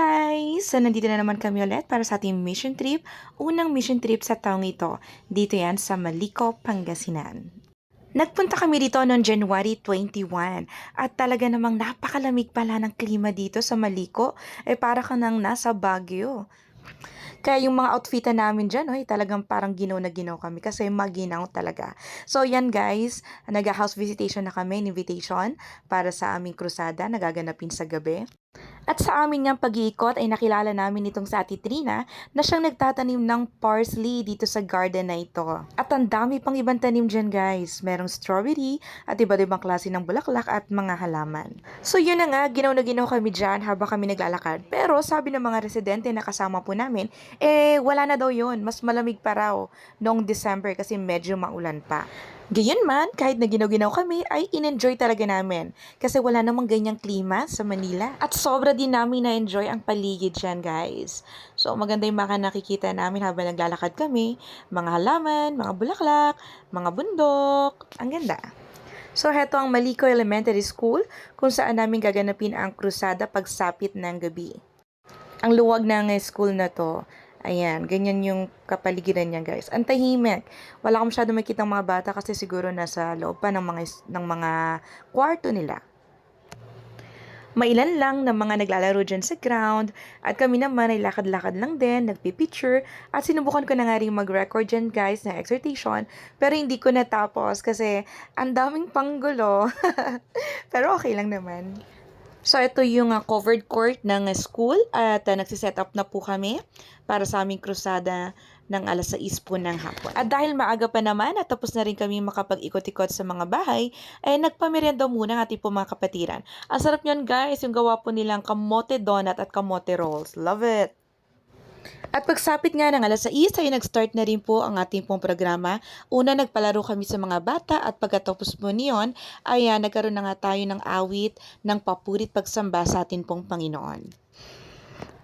guys! So, nandito na naman kami ulit para sa ating mission trip. Unang mission trip sa taong ito. Dito yan sa Malico, Pangasinan. Nagpunta kami dito noong January 21 at talaga namang napakalamig pala ng klima dito sa Malico. Para ka nang nasa Baguio. Kaya yung mga outfitan namin dyan, talagang parang ginaw na ginaw kami kasi maginaw talaga. So yan guys, nag-house visitation na kami, invitation para sa aming krusada na gaganapin sa gabi. At sa amin ngang pag-iikot ay nakilala namin itong sa Ate Trina na siyang nagtatanim ng parsley dito sa garden na ito. At ang dami pang ibang tanim dyan guys. Merong strawberry at iba't ibang klase ng bulaklak at mga halaman. So yun na nga, ginaw na ginaw kami dyan habang kami naglalakad. Pero sabi ng mga residente na kasama po namin, wala na daw yun. Mas malamig pa raw noong December kasi medyo maulan pa. Gayunman, kahit na ginaw-ginaw kami, ay in-enjoy talaga namin. Kasi wala namang ganyang klima sa Manila. At sobra din namin na-enjoy ang paligid dyan, guys. So, maganda yung mga nakikita namin habang naglalakad kami. Mga halaman, mga bulaklak, mga bundok. Ang ganda. So, heto ang Malico Elementary School kung saan namin gaganapin ang krusada pagsapit ng gabi. Ang luwag ng school na to. Ayan, ganyan yung kapaligiran niya guys. Ang tahimik. Wala akong masyado makikita mga bata kasi siguro nasa loob pa ng mga kwarto nila. Mailan lang ng mga naglalaro dyan sa ground at kami naman ay lakad-lakad lang din, nagpipicture at sinubukan ko na nga rin mag-record dyan guys na exhortation pero hindi ko natapos kasi ang daming panggulo. Pero okay lang naman. So, ito yung covered court ng school at nagsiset up na po kami para sa aming krusada ng alas 6 po ng hapon. At dahil maaga pa naman at tapos na rin kami makapag-ikot-ikot sa mga bahay, ay nagpamerienda muna ang ating po mga kapatiran. Ang sarap niyan guys, yung gawa po nilang kamote donut at kamote rolls. Love it! At pagsapit nga ng alas 6 ay nag-start na rin po ang ating pong programa. Una, nagpalaro kami sa mga bata at pagkatapos po niyon ay nagkaroon na nga tayo ng awit ng papurit pagsamba sa ating pong Panginoon.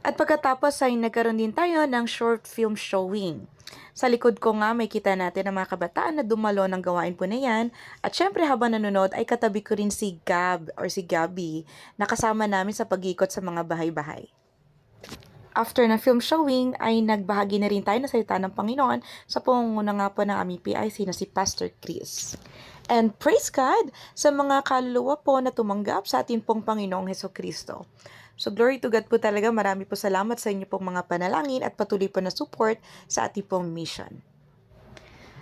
At pagkatapos ay nagkaroon din tayo ng short film showing. Sa likod ko nga may kita natin ang mga kabataan na dumalo ng gawain po na yan. At syempre habang nanonood ay katabi ko rin si Gab or si Gabi na kasama namin sa pag-ikot sa mga bahay-bahay. After ng film showing, ay nagbahagi na rin tayo ng salita ng Panginoon sa pangunguna nga po ng aming PIC na si Pastor Chris. And praise God sa mga kaluluwa po na tumanggap sa ating pong Panginoong Hesukristo. So glory to God po talaga. Marami po salamat sa inyo pong mga panalangin at patuloy po na support sa ating pong mission.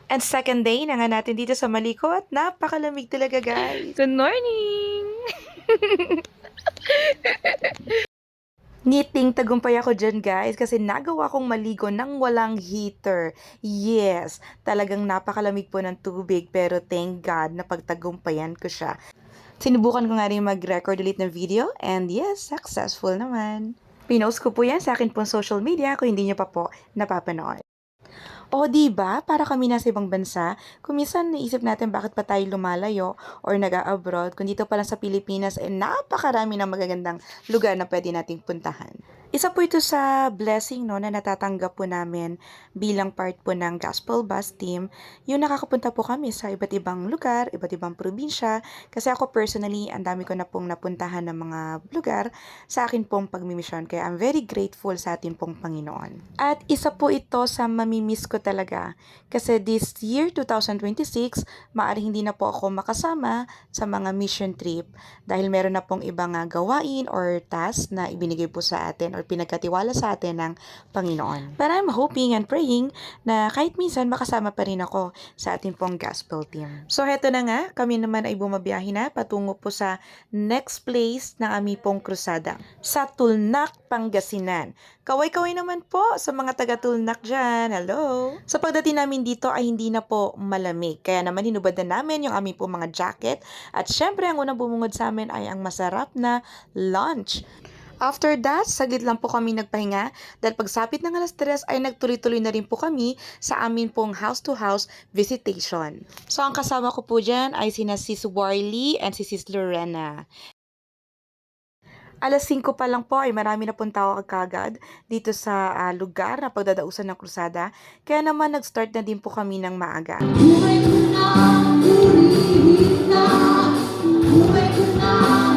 And second day na nga natin dito sa Malico at napakalamig talaga guys. Good morning! Ngiting tagumpay ako dyan guys kasi nagawa kong maligo nang walang heater. Yes, talagang napakalamig po ng tubig pero thank God na pagtagumpayan ko siya. Sinubukan ko nga rin mag-record ulit ng video and yes, successful naman. Pinost ko po yan sa akin pong social media kung hindi nyo pa po napapanood. O diba, para kami nasa ibang bansa, kung minsan naisip natin bakit pa tayo lumalayo or nag-a-abroad, kung dito pa lang sa Pilipinas, napakarami ng magagandang lugar na pwede nating puntahan. Isa po ito sa blessing na natatanggap po namin bilang part po ng Gospel Bus Team, yung nakakapunta po kami sa iba't ibang lugar, iba't ibang probinsya, kasi ako personally, ang dami ko na pong napuntahan ng mga lugar sa akin pong pagmimisyon, kaya I'm very grateful sa atin pong Panginoon. At isa po ito sa mamimiss ko talaga, kasi this year, 2026, maaaring hindi na po ako makasama sa mga mission trip, dahil meron na pong ibang gawain or task na ibinigay po sa atin or pinagkatiwala sa atin ng Panginoon. But I'm hoping and praying na kahit minsan makasama pa rin ako sa ating pong gospel team. So heto na nga, kami naman ay bumabiyahe na patungo po sa next place ng aming pong krusada. Sa Tulnak, Pangasinan. Kaway-kaway naman po sa mga taga-Tulnak dyan. Hello! Sa pagdating namin dito ay hindi na po malamig. Kaya naman hinubad na namin yung aming pong mga jacket. At syempre ang unang bumungod sa amin ay ang masarap na lunch. After that, saglit lang po kami nagpahinga dahil pagsapit ng alas 3 ay nagtuloy-tuloy na rin po kami sa amin pong house-to-house visitation. So, ang kasama ko po dyan ay sina Sis Warly and si Sis Lorena. Alas 5 pa lang po ay marami na pong tao kagad dito sa lugar na pagdadausan ng krusada. Kaya naman nag-start na din po kami ng maaga. Buhay ko na, purihin na, buhay ko na,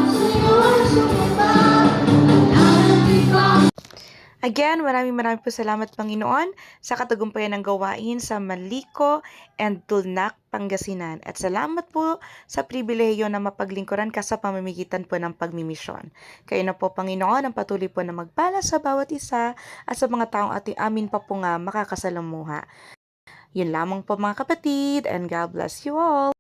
sa'yo sumamba, nananapin ka. Again, maraming po salamat Panginoon sa katagumpayan ng gawain sa Maliko and Tulnak, Pangasinan. At salamat po sa pribilehiyo na mapaglingkuran ka sa pamamagitan po ng pagmimisyon. Kayo na po Panginoon ang patuloy po na magpala sa bawat isa at sa mga taong amin pa po nga makakasalamuha. Yun lamang po mga kapatid, and God bless you all.